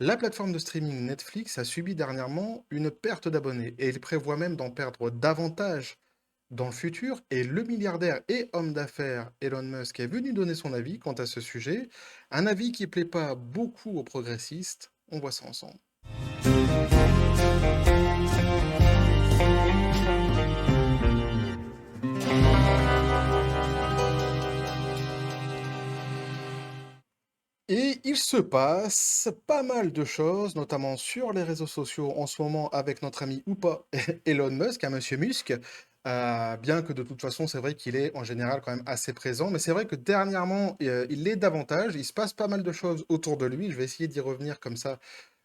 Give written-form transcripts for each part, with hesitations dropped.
La plateforme de streaming Netflix a subi dernièrement une perte d'abonnés et il prévoit même d'en perdre davantage dans le futur. Et le milliardaire et homme d'affaires Elon Musk est venu donner son avis quant à ce sujet, un avis qui plaît pas beaucoup aux progressistes. On voit ça ensemble. Et il se passe pas mal de choses, notamment sur les réseaux sociaux en ce moment avec notre ami ou pas Elon Musk, monsieur Musk. Bien que de toute façon, c'est vrai qu'il est en général quand même assez présent, mais c'est vrai que dernièrement, il l'est davantage. Il se passe pas mal de choses autour de lui. Je vais essayer d'y revenir comme ça,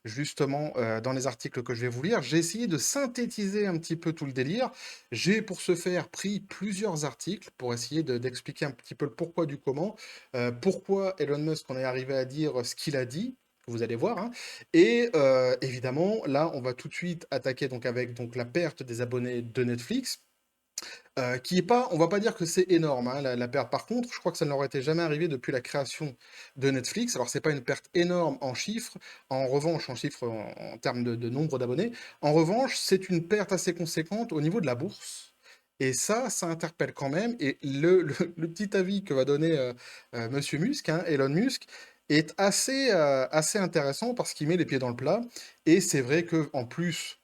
justement, dans les articles que je vais vous lire. J'ai essayé de synthétiser un petit peu tout le délire. J'ai pour ce faire pris plusieurs articles pour essayer d'expliquer un petit peu le pourquoi du comment. Pourquoi Elon Musk en est arrivé à dire ce qu'il a dit, vous allez voir, hein. Et évidemment, là, on va tout de suite attaquer donc avec donc la perte des abonnés de Netflix, qui est pas, on va pas dire que c'est énorme, hein, la perte. Par contre, je crois que ça ne leur était jamais arrivé depuis la création de Netflix. Alors c'est pas une perte énorme en chiffres, en revanche, en chiffres, en termes de nombre d'abonnés. En revanche, c'est une perte assez conséquente au niveau de la bourse. Et ça interpelle quand même. Et le petit avis que va donner Monsieur Musk, hein, Elon Musk, est assez intéressant parce qu'il met les pieds dans le plat. Et c'est vrai que en plus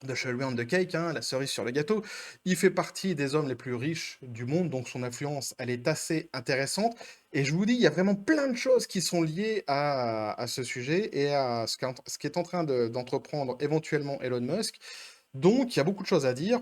de cherry on the cake, hein, la cerise sur le gâteau. Il fait partie des hommes les plus riches du monde, donc son influence, elle est assez intéressante. Et je vous dis, il y a vraiment plein de choses qui sont liées à ce sujet et à ce qui est en train d'entreprendre éventuellement Elon Musk. Donc, il y a beaucoup de choses à dire.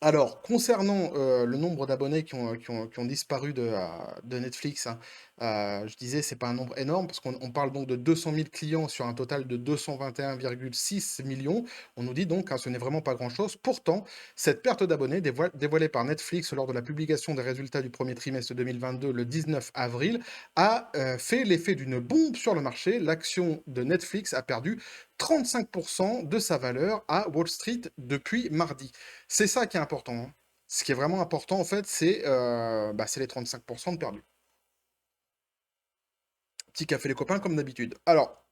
Alors, concernant, le nombre d'abonnés qui ont disparu de Netflix, hein, je disais, c'est pas un nombre énorme parce qu'on parle donc de 200 000 clients sur un total de 221,6 millions. On nous dit donc, hein, ce n'est vraiment pas grand-chose. Pourtant, cette perte d'abonnés dévoilée par Netflix lors de la publication des résultats du premier trimestre 2022, le 19 avril, a, fait l'effet d'une bombe sur le marché. L'action de Netflix a perdu 35 de sa valeur à Wall Street depuis mardi. C'est ça qui est important, hein. Ce qui est vraiment important, en fait, c'est les 35 de perdus. Petit café les copains, comme d'habitude. Alors,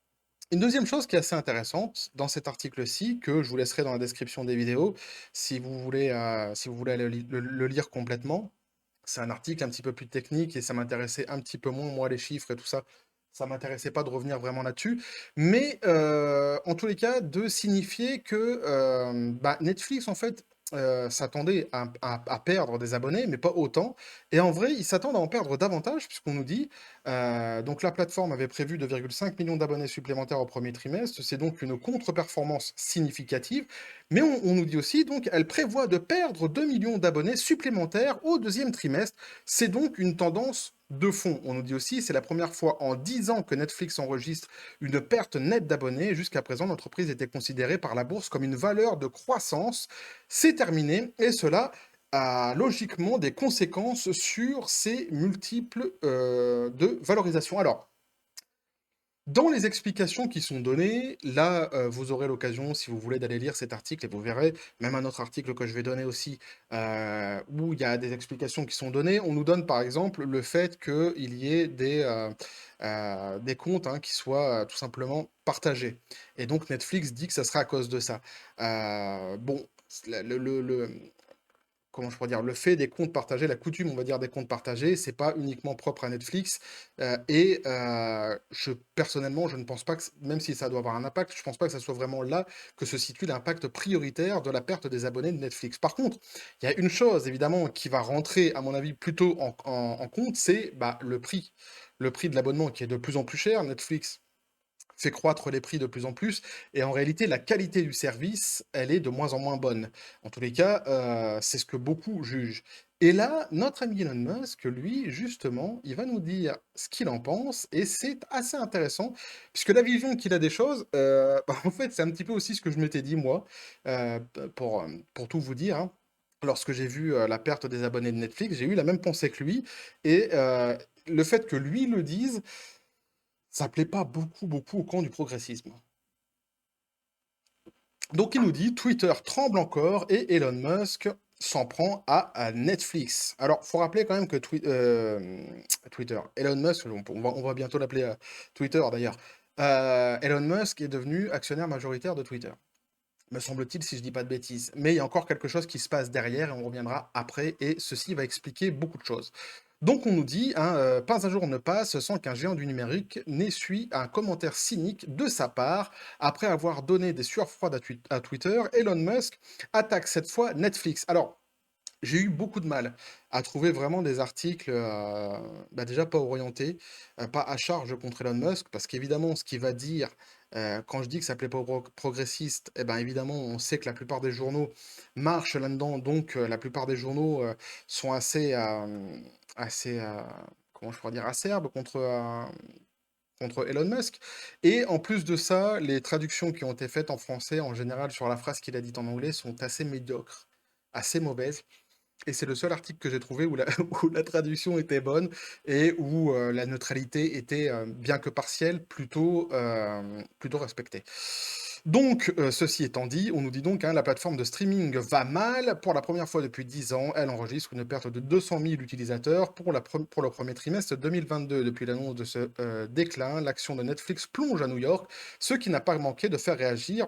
une deuxième chose qui est assez intéressante dans cet article-ci, que je vous laisserai dans la description des vidéos, si vous voulez aller le lire complètement. C'est un article un petit peu plus technique et ça m'intéressait un petit peu moins, moi, les chiffres et tout ça. Ça m'intéressait pas de revenir vraiment là-dessus. Mais en tous les cas, de signifier que Netflix, en fait, s'attendait à perdre des abonnés, mais pas autant. Et en vrai, ils s'attendent à en perdre davantage, puisqu'on nous dit, donc la plateforme avait prévu 2,5 millions d'abonnés supplémentaires au premier trimestre. C'est donc une contre-performance significative. Mais on nous dit aussi, donc, elle prévoit de perdre 2 millions d'abonnés supplémentaires au deuxième trimestre. C'est donc une tendance de fond. On nous dit aussi, c'est la première fois en 10 ans que Netflix enregistre une perte nette d'abonnés. Jusqu'à présent, l'entreprise était considérée par la bourse comme une valeur de croissance. C'est terminé et cela a logiquement des conséquences sur ces multiples de valorisation. Alors, dans les explications qui sont données, là, vous aurez l'occasion, si vous voulez, d'aller lire cet article et vous verrez, même un autre article que je vais donner aussi, où il y a des explications qui sont données. On nous donne, par exemple, le fait qu'il y ait des comptes, hein, qui soient, tout simplement partagés et donc Netflix dit que ça serait à cause de ça. Bon, le comment je pourrais dire? Le fait des comptes partagés, la coutume, on va dire, des comptes partagés, c'est pas uniquement propre à Netflix, je personnellement, je ne pense pas que même si ça doit avoir un impact, je pense pas que ça soit vraiment là que se situe l'impact prioritaire de la perte des abonnés de Netflix. Par contre, il y a une chose évidemment qui va rentrer, à mon avis, plutôt en compte, c'est, bah, le prix. Le prix de l'abonnement qui est de plus en plus cher. Netflix fait croître les prix de plus en plus et en réalité, la qualité du service, elle est de moins en moins bonne. En tous les cas, c'est ce que beaucoup jugent. Et là, notre ami Elon Musk, lui, justement, il va nous dire ce qu'il en pense et c'est assez intéressant puisque la vision qu'il a des choses, en fait, c'est un petit peu aussi ce que je m'étais dit moi, pour tout vous dire, hein. Lorsque j'ai vu, la perte des abonnés de Netflix, j'ai eu la même pensée que lui et le fait que lui le dise, ça plaît pas beaucoup, beaucoup au camp du progressisme. Donc il nous dit: «Twitter tremble encore et Elon Musk s'en prend à Netflix». Alors, faut rappeler quand même que Twitter, Elon Musk, on va bientôt l'appeler, Twitter d'ailleurs. Elon Musk est devenu actionnaire majoritaire de Twitter, me semble-t-il, si je dis pas de bêtises. Mais il y a encore quelque chose qui se passe derrière et on reviendra après et ceci va expliquer beaucoup de choses. Donc on nous dit, hein, pas un jour ne passe sans qu'un géant du numérique n'essuie un commentaire cynique de sa part. Après avoir donné des sueurs froides à Twitter, Elon Musk attaque cette fois Netflix. Alors, j'ai eu beaucoup de mal à trouver vraiment des articles, bah, déjà pas orientés, pas à charge contre Elon Musk, parce qu'évidemment, ce qu'il va dire, quand je dis que ça plaît pas aux progressistes, et ben, évidemment, on sait que la plupart des journaux marchent là-dedans, donc la plupart des journaux, sont assez, comment je pourrais dire? Acerbes contre Elon Musk et en plus de ça, les traductions qui ont été faites en français, en général, sur la phrase qu'il a dite en anglais sont assez médiocres, assez mauvaises. Et c'est le seul article que j'ai trouvé où la où la traduction était bonne et où, la neutralité était, bien que partielle, plutôt respectée. Donc, ceci étant dit, on nous dit donc, hein: «La plateforme de streaming va mal. Pour la première fois depuis 10 ans, elle enregistre une perte de 200 000 utilisateurs pour le premier trimestre 2022. Depuis l'annonce de ce, déclin, l'action de Netflix plonge à New York, ce qui n'a pas manqué de faire réagir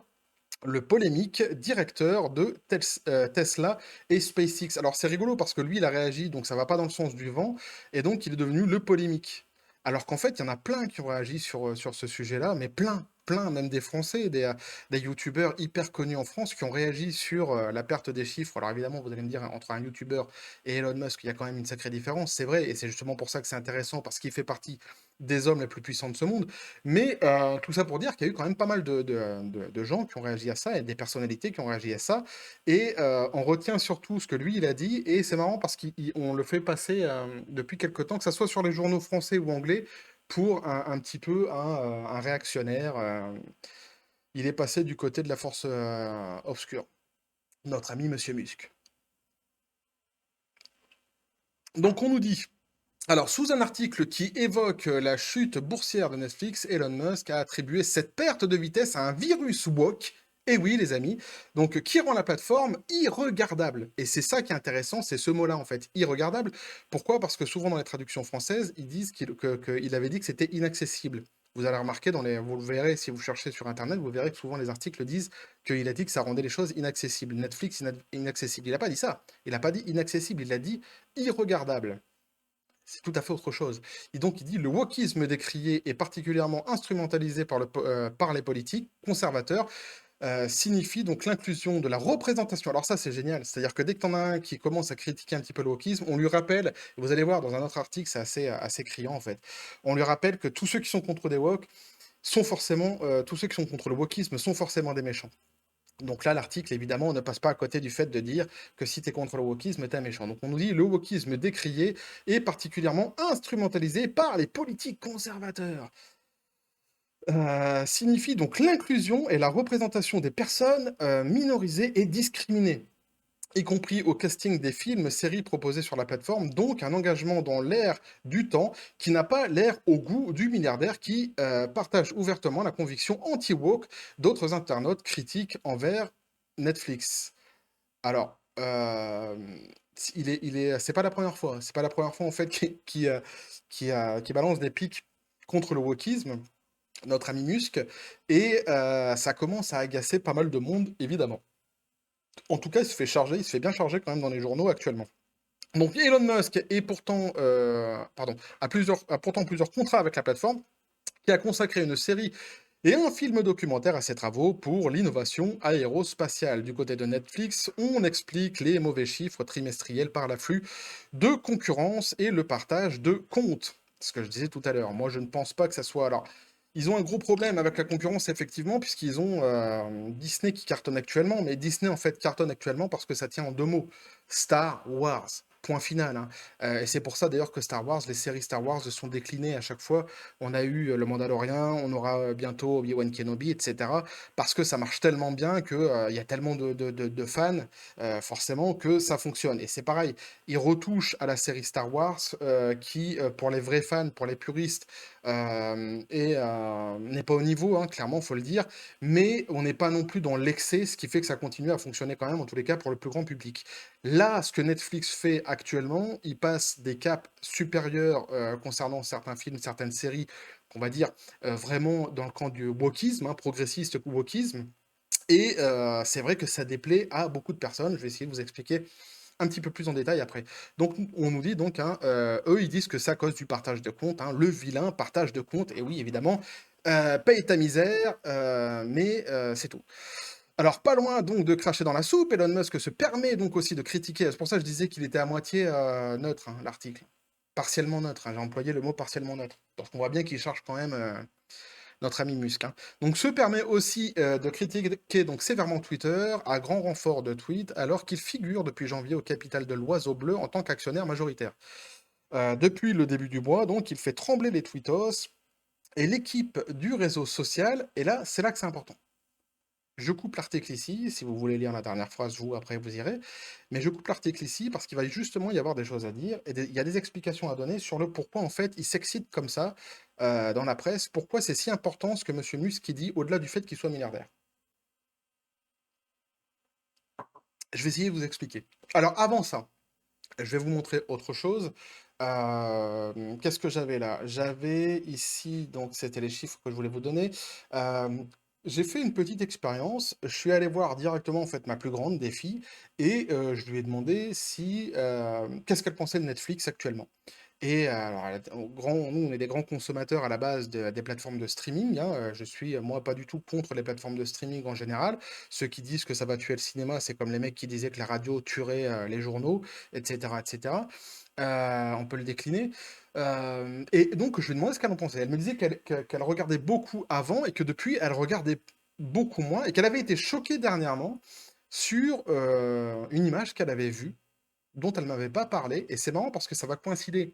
le polémique directeur de Tesla et SpaceX. Alors c'est rigolo parce que lui, il a réagi, donc ça va pas dans le sens du vent, et donc il est devenu le polémique. Alors qu'en fait, il y en a plein qui ont réagi sur ce sujet-là, mais plein, plein, même des Français, des youtubeurs hyper connus en France qui ont réagi sur la perte des chiffres. Alors évidemment, vous allez me dire, entre un youtubeur et Elon Musk, il y a quand même une sacrée différence, c'est vrai, et c'est justement pour ça que c'est intéressant, parce qu'il fait partie des hommes les plus puissants de ce monde. Mais tout ça pour dire qu'il y a eu quand même pas mal de gens qui ont réagi à ça et des personnalités qui ont réagi à ça et on retient surtout ce que lui, il a dit et c'est marrant parce qu'on le fait passer, depuis quelque temps, que ça soit sur les journaux français ou anglais, pour un petit peu un réactionnaire, il est passé du côté de la force, obscure, notre ami monsieur Musk. Donc on nous dit alors, sous un article qui évoque la chute boursière de Netflix, Elon Musk a attribué cette perte de vitesse à un virus woke. Et oui, les amis, donc qui rend la plateforme irregardable. Et c'est ça qui est intéressant, c'est ce mot-là en fait, irregardable. Pourquoi? Parce que souvent dans les traductions françaises, ils disent qu'il avait dit que c'était inaccessible. Vous allez remarquer, vous le verrez si vous cherchez sur Internet, vous verrez que souvent les articles disent qu'il a dit que ça rendait les choses inaccessibles. Netflix inaccessible. Il n'a pas dit ça. Il n'a pas dit inaccessible, il a dit irregardable. C'est tout à fait autre chose. Et donc il dit: «Le wokisme décrié et particulièrement instrumentalisé par les politiques conservateurs, signifie donc l'inclusion de la représentation». Alors ça, c'est génial. C'est-à-dire que dès que tu en as un qui commence à critiquer un petit peu le wokisme, on lui rappelle, et vous allez voir dans un autre article, c'est assez criant en fait. On lui rappelle que tous ceux qui sont contre des woke sont forcément, tous ceux qui sont contre le wokisme sont forcément des méchants. Donc là, l'article, évidemment, ne passe pas à côté du fait de dire que si tu es contre le wokisme, tu es un méchant. Donc on nous dit le wokisme décrié est particulièrement instrumentalisé par les politiques conservateurs. Signifie donc l'inclusion et la représentation des personnes minorisées et discriminées, y compris au casting des films, séries proposés sur la plateforme, donc un engagement dans l'ère du temps qui n'a pas l'air au goût du milliardaire qui partage ouvertement la conviction anti-woke d'autres internautes critiques envers Netflix. Alors, c'est pas la première fois, c'est pas la première fois en fait qui balance des pics contre le wokisme, notre ami Musk, et ça commence à agacer pas mal de monde, évidemment. En tout cas, il se fait bien charger quand même dans les journaux actuellement. Donc Elon Musk est pourtant, a pourtant plusieurs contrats avec la plateforme, qui a consacré une série et un film documentaire à ses travaux pour l'innovation aérospatiale. Du côté de Netflix, on explique les mauvais chiffres trimestriels par l'afflux de concurrence et le partage de comptes. Ce que je disais tout à l'heure. Moi, je ne pense pas que ça soit. Alors, ils ont un gros problème avec la concurrence, effectivement, puisqu'ils ont Disney qui cartonne actuellement. Mais Disney, en fait, cartonne actuellement parce que ça tient en deux mots: Star Wars. Point final, hein. Et c'est pour ça d'ailleurs que Star Wars, les séries Star Wars sont déclinées à chaque fois. On a eu Le Mandalorian, on aura bientôt Obi-Wan Kenobi, etc. Parce que ça marche tellement bien que il y a tellement de fans, forcément, que ça fonctionne. Et c'est pareil, ils retouchent à la série Star Wars, qui, pour les vrais fans, pour les puristes, n'est pas au niveau, hein, clairement, faut le dire. Mais on n'est pas non plus dans l'excès, ce qui fait que ça continue à fonctionner quand même, en tous les cas, pour le plus grand public. Là, ce que Netflix fait actuellement, il passe des caps supérieurs concernant certains films, certaines séries qu'on va dire, vraiment dans le camp du wokisme, hein, progressiste wokisme. Et c'est vrai que ça déplaît à beaucoup de personnes. Je vais essayer de vous expliquer un petit peu plus en détail après. Donc on nous dit donc, hein, eux, ils disent que c'est à cause du partage de comptes, hein, le vilain partage de comptes. Et oui, évidemment, paye ta misère, mais c'est tout. Alors, pas loin donc de cracher dans la soupe, Elon Musk se permet donc aussi de critiquer. C'est pour ça que je disais qu'il était à moitié neutre, hein, l'article. Partiellement neutre, hein, j'ai employé le mot partiellement neutre. Donc on voit bien qu'il cherche quand même notre ami Musk, hein. Donc se permet aussi de critiquer donc sévèrement Twitter à grand renfort de tweets, alors qu'il figure depuis janvier au capital de l'Oiseau Bleu en tant qu'actionnaire majoritaire. Depuis le début du mois, donc, il fait trembler les tweetos et l'équipe du réseau social. Et là, c'est là que c'est important. Je coupe l'article ici, si vous voulez lire la dernière phrase, vous, après, vous irez. Mais je coupe l'article ici parce qu'il va justement y avoir des choses à dire et il y a des explications à donner sur le pourquoi, en fait, il s'excite comme ça dans la presse. Pourquoi c'est si important ce que M. Musk dit, au-delà du fait qu'il soit milliardaire. Je vais essayer de vous expliquer. Alors, avant ça, je vais vous montrer autre chose. Qu'est-ce que j'avais là? J'avais ici, donc c'était les chiffres que je voulais vous donner. Euh, j'ai fait une petite expérience. Je suis allé voir directement en fait ma plus grande des filles et je lui ai demandé si qu'est-ce qu'elle pensait de Netflix actuellement. Et alors, nous, on est des grands consommateurs à la base des plateformes de streaming, hein. Je suis, moi, pas du tout contre les plateformes de streaming en général. Ceux qui disent que ça va tuer le cinéma, c'est comme les mecs qui disaient que la radio tuerait les journaux, etc., etc. On peut le décliner. Et donc, je lui ai demandé ce qu'elle en pensait. Elle me disait qu'elle regardait beaucoup avant et que depuis, elle regardait beaucoup moins et qu'elle avait été choquée dernièrement sur une image qu'elle avait vue, dont elle m'avait pas parlé. Et c'est marrant parce que ça va coïncider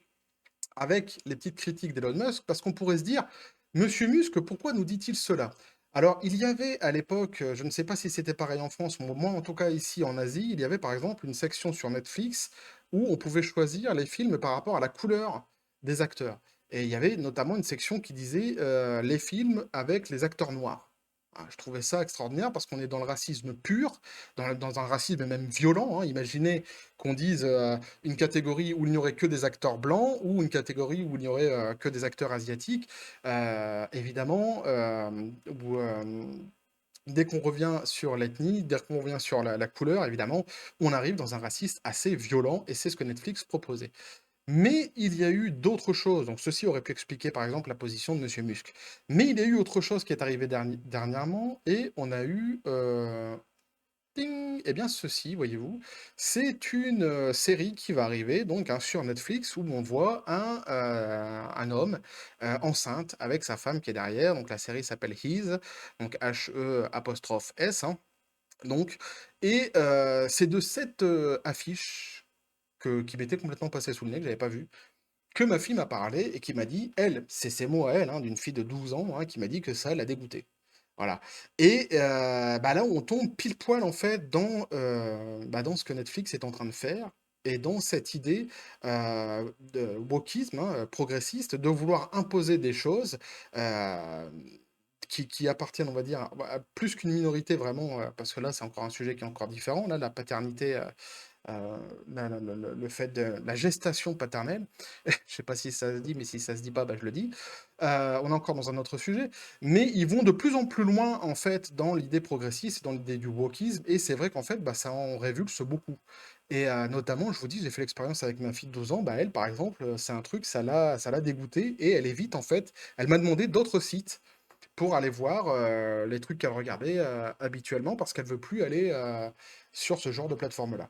avec les petites critiques d'Elon Musk, parce qu'on pourrait se dire, Monsieur Musk, pourquoi nous dit-il cela? Alors, il y avait à l'époque, je ne sais pas si c'était pareil en France, mais moi en tout cas ici en Asie, il y avait par exemple une section sur Netflix où on pouvait choisir les films par rapport à la couleur des acteurs. Et il y avait notamment une section qui disait les films avec les acteurs noirs. Ah, je trouvais ça extraordinaire parce qu'on est dans le racisme pur, dans un racisme même violent, hein. Imaginez qu'on dise une catégorie où il n'y aurait que des acteurs blancs ou une catégorie où il n'y aurait que des acteurs asiatiques. Évidemment, dès qu'on revient sur l'ethnie, dès qu'on revient sur la couleur, évidemment, on arrive dans un racisme assez violent et c'est ce que Netflix proposait. Mais il y a eu d'autres choses. Donc, ceci aurait pu expliquer, par exemple, la position de Monsieur Musk. Mais il y a eu autre chose qui est arrivé dernièrement et on a eu ting! Eh bien, ceci, voyez-vous, c'est une série qui va arriver donc hein, sur Netflix où on voit un homme enceinte avec sa femme qui est derrière. Donc la série s'appelle His, donc H-E apostrophe S, hein, donc. Et c'est de cette affiche qui m'était complètement passée sous le nez, que j'avais pas vu, que ma fille m'a parlé et qui m'a dit, elle, c'est ses mots à elle, hein, d'une fille de 12 ans, hein, qui m'a dit que ça l'a dégoûtée. Voilà. Et bah là, on tombe pile poil en fait dans ce que Netflix est en train de faire et dans cette idée de wokisme, hein, progressiste, de vouloir imposer des choses euh, qui appartiennent, on va dire, à plus qu'une minorité vraiment, parce que là, c'est encore un sujet qui est encore différent. Là, la paternité, le fait de la gestation paternelle, je sais pas si ça se dit, mais si ça se dit pas, bah, je le dis. On est encore dans un autre sujet, mais ils vont de plus en plus loin en fait dans l'idée progressiste, dans l'idée du wokisme, et c'est vrai qu'en fait, bah, ça en révulse beaucoup. Et notamment, je vous dis, j'ai fait l'expérience avec ma fille de 12 ans, bah, elle, par exemple, c'est un truc, ça l'a dégoûtée, et elle évite en fait, elle m'a demandé d'autres sites pour aller voir les trucs qu'elle regardait habituellement, parce qu'elle veut plus aller sur ce genre de plateforme-là.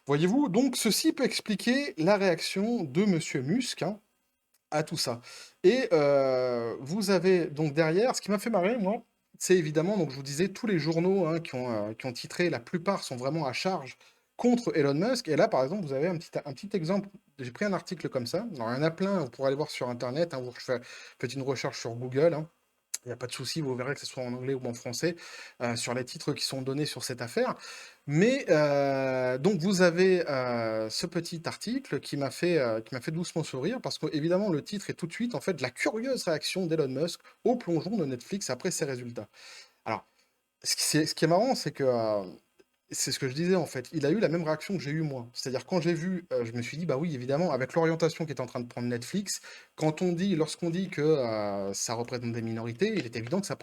Voyez-vous, donc ceci peut expliquer la réaction de Monsieur Musk, hein, à tout ça. Et vous avez donc derrière, ce qui m'a fait marrer, moi, c'est évidemment, donc je vous disais, tous les journaux hein, qui ont titré, la plupart sont vraiment à charge contre Elon Musk. Et là, par exemple, vous avez un petit exemple. J'ai pris un article comme ça. Alors, il y en a plein, vous pourrez aller voir sur Internet, hein, vous faites une recherche sur Google, hein. Il n'y a pas de souci, vous verrez que ce soit en anglais ou en français, sur les titres qui sont donnés sur cette affaire. Mais donc vous avez ce petit article qui m'a fait doucement sourire, parce qu'évidemment le titre est tout de suite en fait la curieuse réaction d'Elon Musk au plongeon de Netflix après ses résultats. Alors, ce qui est marrant, c'est que c'est ce que je disais en fait. Il a eu la même réaction que j'ai eu moi. C'est-à-dire quand j'ai vu, je me suis dit, bah oui, évidemment, avec l'orientation qu'est en train de prendre Netflix, Lorsqu'on dit que ça représente des minorités, il est évident que ça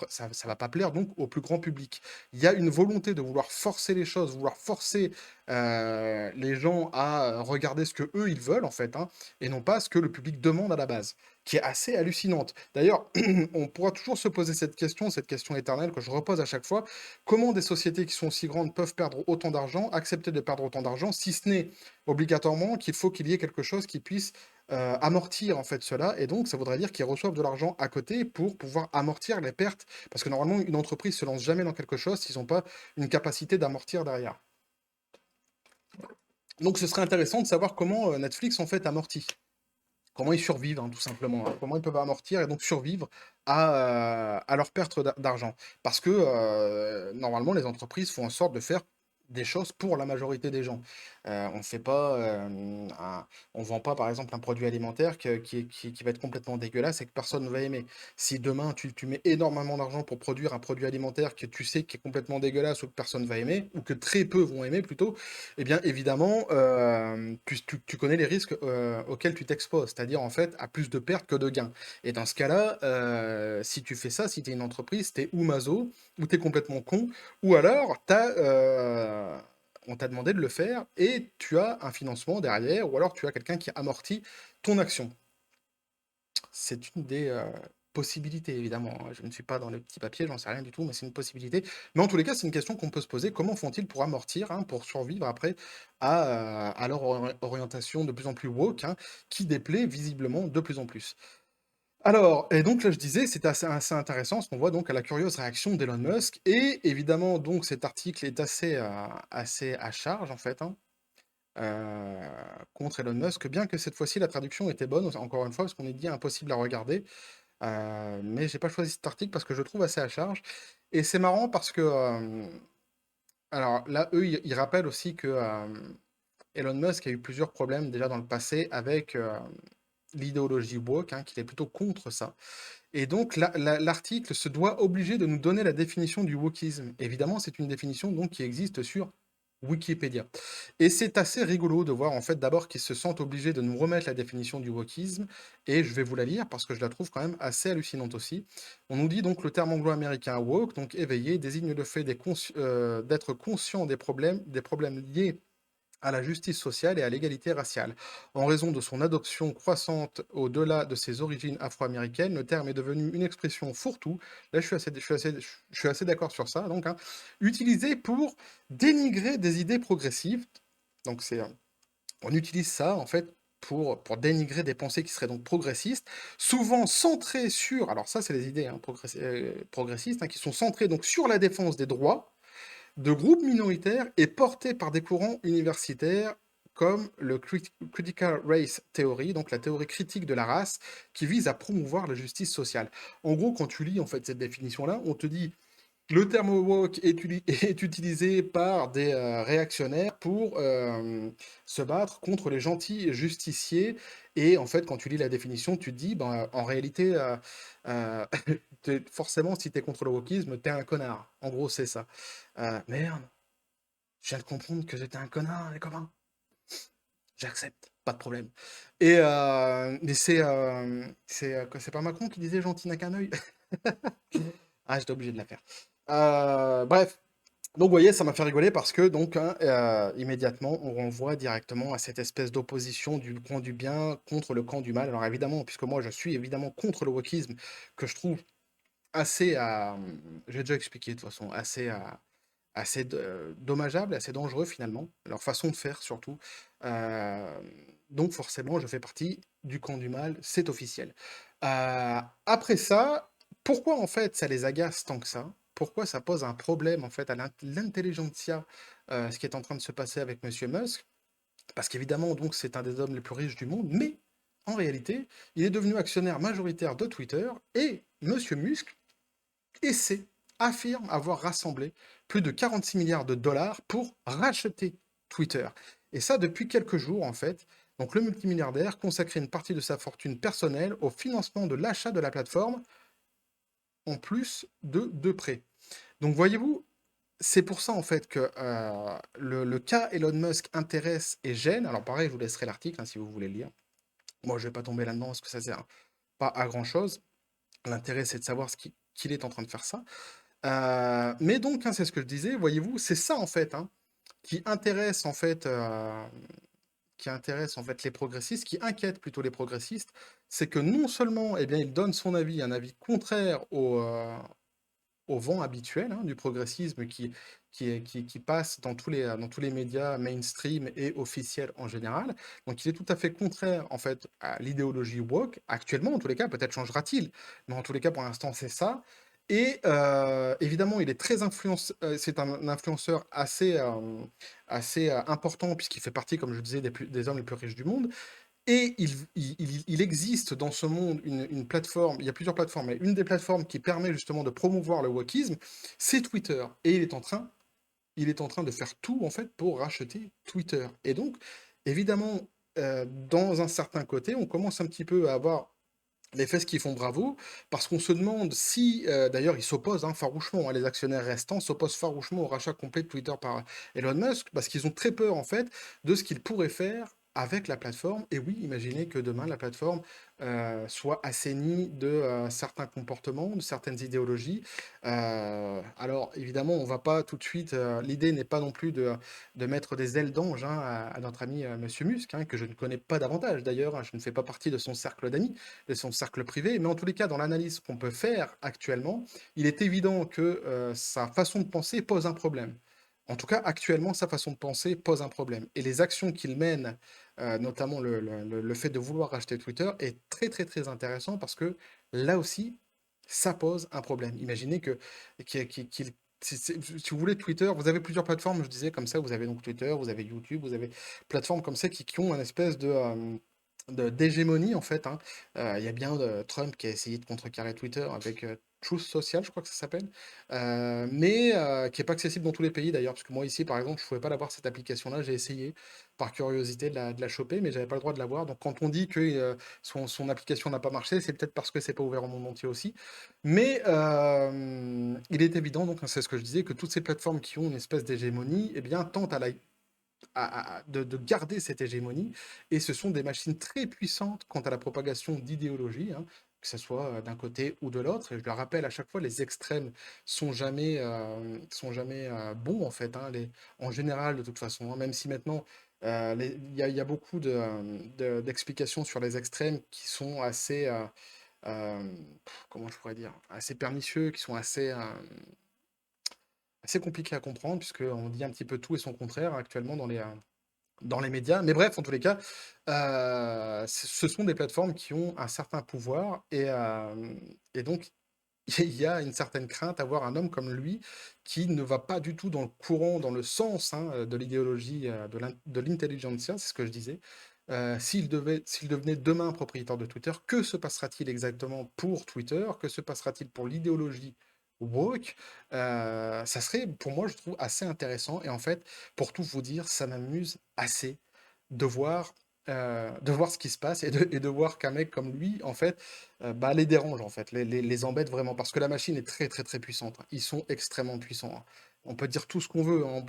va pas plaire donc au plus grand public. Il y a une volonté de vouloir forcer les choses, vouloir forcer les gens à regarder ce que eux ils veulent en fait, hein, et non pas ce que le public demande à la base, qui est assez hallucinante. D'ailleurs, on pourra toujours se poser cette question éternelle que je repose à chaque fois. Comment des sociétés qui sont aussi grandes peuvent perdre autant d'argent, accepter de perdre autant d'argent, si ce n'est obligatoirement qu'il faut qu'il y ait quelque chose qui puisse amortir en fait cela, et donc ça voudrait dire qu'ils reçoivent de l'argent à côté pour pouvoir amortir les pertes, parce que normalement une entreprise se lance jamais dans quelque chose s'ils n'ont pas une capacité d'amortir derrière. Donc ce serait intéressant de savoir comment Netflix en fait amortit, comment ils survivent hein, tout simplement, hein, comment ils peuvent amortir et donc survivre à leur perte d'argent. Parce que normalement les entreprises font en sorte de faire des choses pour la majorité des gens. On fait pas, on vend pas par exemple un produit alimentaire qui va être complètement dégueulasse et que personne ne va aimer. Si demain tu mets énormément d'argent pour produire un produit alimentaire que tu sais qui est complètement dégueulasse ou que personne va aimer, ou que très peu vont aimer plutôt, eh bien évidemment, tu connais les risques auxquels tu t'exposes, c'est-à-dire en fait à plus de pertes que de gains. Et dans ce cas-là, si tu fais ça, si tu es une entreprise, tu es ou maso, ou tu es complètement con, ou alors on t'a demandé de le faire et tu as un financement derrière, ou alors tu as quelqu'un qui amortit ton action. C'est une des possibilités, évidemment, hein. Je ne suis pas dans le petit papier, j'en sais rien du tout, mais c'est une possibilité. Mais en tous les cas, c'est une question qu'on peut se poser. Comment font-ils pour amortir, hein, pour survivre après à leur orientation de plus en plus woke, hein, qui déplaît visiblement de plus en plus? Alors, et donc là, je disais, c'est assez intéressant, ce qu'on voit donc à la curieuse réaction d'Elon Musk. Et évidemment, donc, cet article est assez à charge, en fait, hein, contre Elon Musk, bien que cette fois-ci, la traduction était bonne, encore une fois, parce qu'on est dit impossible à regarder. Mais j'ai pas choisi cet article parce que je le trouve assez à charge. Et c'est marrant parce que, alors là, eux, ils rappellent aussi que Elon Musk a eu plusieurs problèmes déjà dans le passé avec l'idéologie woke, hein, qu'il est plutôt contre ça. Et donc l'article se doit obligé de nous donner la définition du wokisme. Évidemment, c'est une définition donc qui existe sur Wikipédia. Et c'est assez rigolo de voir en fait d'abord qu'ils se sentent obligés de nous remettre la définition du wokisme, et je vais vous la lire parce que je la trouve quand même assez hallucinante aussi. On nous dit donc le terme anglo-américain woke, donc éveillé, désigne le fait d'être conscient des problèmes liés à la justice sociale et à l'égalité raciale. En raison de son adoption croissante au-delà de ses origines afro-américaines, le terme est devenu une expression fourre-tout. Là, je suis assez d'accord sur ça, donc, hein, utilisé pour dénigrer des idées progressives. Donc, on utilise ça, en fait, pour dénigrer des pensées qui seraient donc progressistes, souvent centrées sur, alors ça, c'est les idées hein, progressistes, hein, qui sont centrées donc sur la défense des droits de groupes minoritaires et portés par des courants universitaires comme le Critical Race Theory, donc la théorie critique de la race, qui vise à promouvoir la justice sociale. En gros, quand tu lis en fait cette définition-là, on te dit le terme woke est utilisé par des réactionnaires pour se battre contre les gentils justiciers. Et en fait, quand tu lis la définition, tu te dis, ben, en réalité, euh, forcément, si tu es contre le wokisme, t'es un connard. En gros, c'est ça. Merde, je viens de comprendre que j'étais un connard, les copains. J'accepte, pas de problème. Mais c'est pas Macron qui disait gentil n'a qu'un œil. Ah, j'étais obligé de la faire. Bref, donc vous voyez, ça m'a fait rigoler parce que donc hein, immédiatement, on renvoie directement à cette espèce d'opposition du camp du bien contre le camp du mal. Alors évidemment, puisque moi je suis évidemment contre le wokisme, que je trouve assez j'ai déjà expliqué de toute façon, assez dommageable, assez dangereux finalement, leur façon de faire surtout. Euh, donc forcément, je fais partie du camp du mal, c'est officiel. Après ça, pourquoi en fait ça les agace tant que ça? Pourquoi ça pose un problème en fait à l'intelligentsia, ce qui est en train de se passer avec Monsieur Musk? Parce qu'évidemment, donc, c'est un des hommes les plus riches du monde, mais en réalité, il est devenu actionnaire majoritaire de Twitter et Monsieur Musk essaie, affirme avoir rassemblé plus de 46 milliards de dollars pour racheter Twitter. Et ça depuis quelques jours en fait. Donc le multimilliardaire consacrait une partie de sa fortune personnelle au financement de l'achat de la plateforme, en plus de prêts. Donc voyez-vous, c'est pour ça en fait que le cas Elon Musk intéresse et gêne. Alors pareil, je vous laisserai l'article hein, si vous voulez le lire. Moi, je vais pas tomber là-dedans parce que ça sert pas à grand-chose. L'intérêt, c'est de savoir qu'il est en train de faire ça. Mais donc, hein, c'est ce que je disais, voyez-vous, c'est ça, en fait, hein, qui intéresse, en fait, les progressistes, qui inquiète plutôt les progressistes, c'est que non seulement, eh bien, il donne son avis, un avis contraire au vent habituel, hein, du progressisme qui passe dans tous les médias mainstream et officiels en général. Donc il est tout à fait contraire, en fait, à l'idéologie woke. Actuellement, en tous les cas, peut-être changera-t-il, mais en tous les cas, pour l'instant, c'est ça. Et évidemment, il est très c'est un influenceur assez important, puisqu'il fait partie, comme je disais, des hommes les plus riches du monde. Et il existe dans ce monde une plateforme, il y a plusieurs plateformes, mais une des plateformes qui permet justement de promouvoir le wokisme, c'est Twitter. Et il est en train de faire tout, en fait, pour racheter Twitter. Et donc, évidemment, dans un certain côté, on commence un petit peu à avoir les fesses qui font bravo, parce qu'on se demande si, d'ailleurs, ils s'opposent, hein, farouchement, hein, les actionnaires restants s'opposent farouchement au rachat complet de Twitter par Elon Musk, parce qu'ils ont très peur, en fait, de ce qu'ils pourraient faire avec la plateforme. Et oui, imaginez que demain, la plateforme soit assainie de certains comportements, de certaines idéologies. Alors, évidemment, on va pas tout de suite, l'idée n'est pas non plus de mettre des ailes d'ange, hein, à notre ami Monsieur Musk, hein, que je ne connais pas davantage d'ailleurs, hein, je ne fais pas partie de son cercle d'amis, de son cercle privé. Mais en tous les cas, dans l'analyse qu'on peut faire actuellement, il est évident que sa façon de penser pose un problème. En tout cas, actuellement, sa façon de penser pose un problème. Et les actions qu'il mène, notamment le fait de vouloir racheter Twitter, est très très très intéressant parce que là aussi, ça pose un problème. Imaginez qu'il si vous voulez Twitter, vous avez plusieurs plateformes, je disais comme ça, vous avez donc Twitter, vous avez YouTube, vous avez plateformes comme ça qui ont un espèce d'hégémonie en fait, hein. Il y a bien Trump qui a essayé de contrecarrer Twitter avec Truth Social, je crois que ça s'appelle, mais qui n'est pas accessible dans tous les pays d'ailleurs, parce que moi ici par exemple, je ne pouvais pas l'avoir cette application-là, j'ai essayé par curiosité de la choper, mais j'avais pas le droit de l'avoir. Donc quand on dit que son application n'a pas marché, c'est peut-être parce que c'est pas ouvert au monde entier aussi. Mais il est évident, donc c'est ce que je disais, que toutes ces plateformes qui ont une espèce d'hégémonie, eh bien, tentent de garder cette hégémonie. Et ce sont des machines très puissantes quant à la propagation d'idéologie, hein, que ce soit d'un côté ou de l'autre. Et je le rappelle à chaque fois, les extrêmes sont jamais bons, en fait, hein, en général, de toute façon, hein, même si maintenant, il y a beaucoup d'explications sur les extrêmes qui sont assez, comment je pourrais dire, assez pernicieux, qui sont assez compliqués à comprendre, puisqu'on dit un petit peu tout et son contraire actuellement dans les médias. Mais bref, en tous les cas, ce sont des plateformes qui ont un certain pouvoir et donc il y a une certaine crainte à voir un homme comme lui qui ne va pas du tout dans le courant, dans le sens, hein, de l'idéologie, de l'intelligentsia, c'est ce que je disais. S'il devenait demain propriétaire de Twitter, que se passera-t-il exactement pour Twitter? Que se passera-t-il pour l'idéologie woke? Ça serait, pour moi, je trouve assez intéressant et en fait, pour tout vous dire, ça m'amuse assez de voir ce qui se passe et de voir qu'un mec comme lui, en fait, bah, les dérange, en fait, les embête vraiment parce que la machine est très, très, très puissante, hein. Ils sont extrêmement puissants, hein. On peut dire tout ce qu'on veut, hein.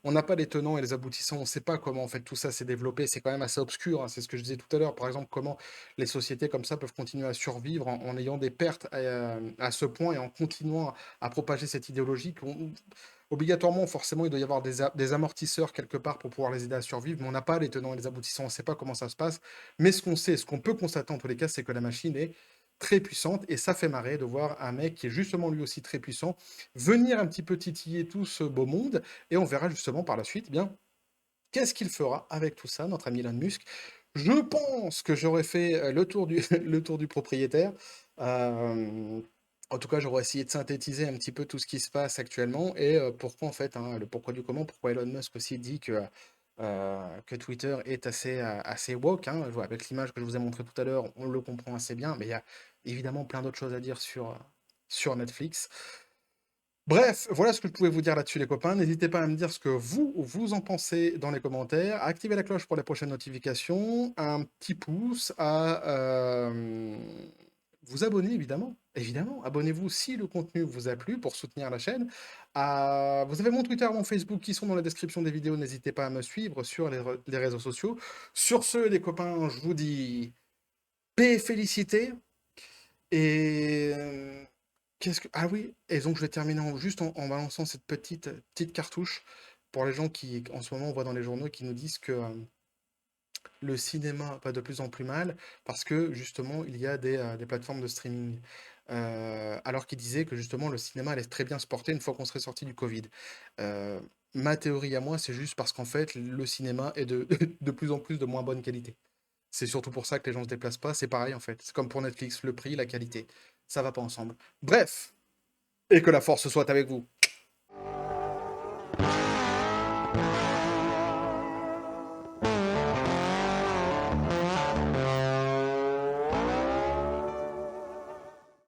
On n'a pas les tenants et les aboutissants, on ne sait pas comment, en fait, tout ça s'est développé. C'est quand même assez obscur, hein. C'est ce que je disais tout à l'heure. Par exemple, comment les sociétés comme ça peuvent continuer à survivre en ayant des pertes à ce point et en continuant à propager cette idéologie obligatoirement, forcément, il doit y avoir des amortisseurs quelque part pour pouvoir les aider à survivre, mais on n'a pas les tenants et les aboutissants, on ne sait pas comment ça se passe. Mais ce qu'on sait, ce qu'on peut constater en tous les cas, c'est que la machine est très puissante et ça fait marrer de voir un mec qui est justement lui aussi très puissant venir un petit peu titiller tout ce beau monde et on verra justement par la suite, eh bien, qu'est-ce qu'il fera avec tout ça, notre ami Elon Musk. Je pense que j'aurais fait le tour du, le tour du propriétaire. Euh, En tout cas, j'aurais essayé de synthétiser un petit peu tout ce qui se passe actuellement et pourquoi en fait, hein, le pourquoi du comment, pourquoi Elon Musk aussi dit que Twitter est assez woke, hein. Avec l'image que je vous ai montrée tout à l'heure, on le comprend assez bien, mais il y a évidemment plein d'autres choses à dire sur Netflix. Bref, voilà ce que je pouvais vous dire là-dessus, les copains. N'hésitez pas à me dire ce que vous en pensez dans les commentaires. Activez la cloche pour les prochaines notifications. Un petit pouce à vous abonner, évidemment. Évidemment, abonnez-vous si le contenu vous a plu pour soutenir la chaîne. Vous avez mon Twitter, mon Facebook qui sont dans la description des vidéos. N'hésitez pas à me suivre sur les réseaux sociaux. Sur ce, les copains, je vous dis paix et félicité. Et qu'est-ce que... Ah oui, et donc je vais terminer juste en balançant cette petite cartouche pour les gens qui, en ce moment, on voit dans les journaux qui nous disent que le cinéma va de plus en plus mal parce que justement il y a des plateformes de streaming. Alors qu'ils disaient que justement le cinéma allait très bien se porter une fois qu'on serait sorti du Covid. Euh, Ma théorie à moi, c'est juste parce qu'en fait le cinéma est de, de plus en plus de moins bonne qualité. C'est surtout pour ça que les gens se déplacent pas. C'est pareil en fait. C'est comme pour Netflix, le prix, la qualité, ça va pas ensemble. Bref, et que la force soit avec vous.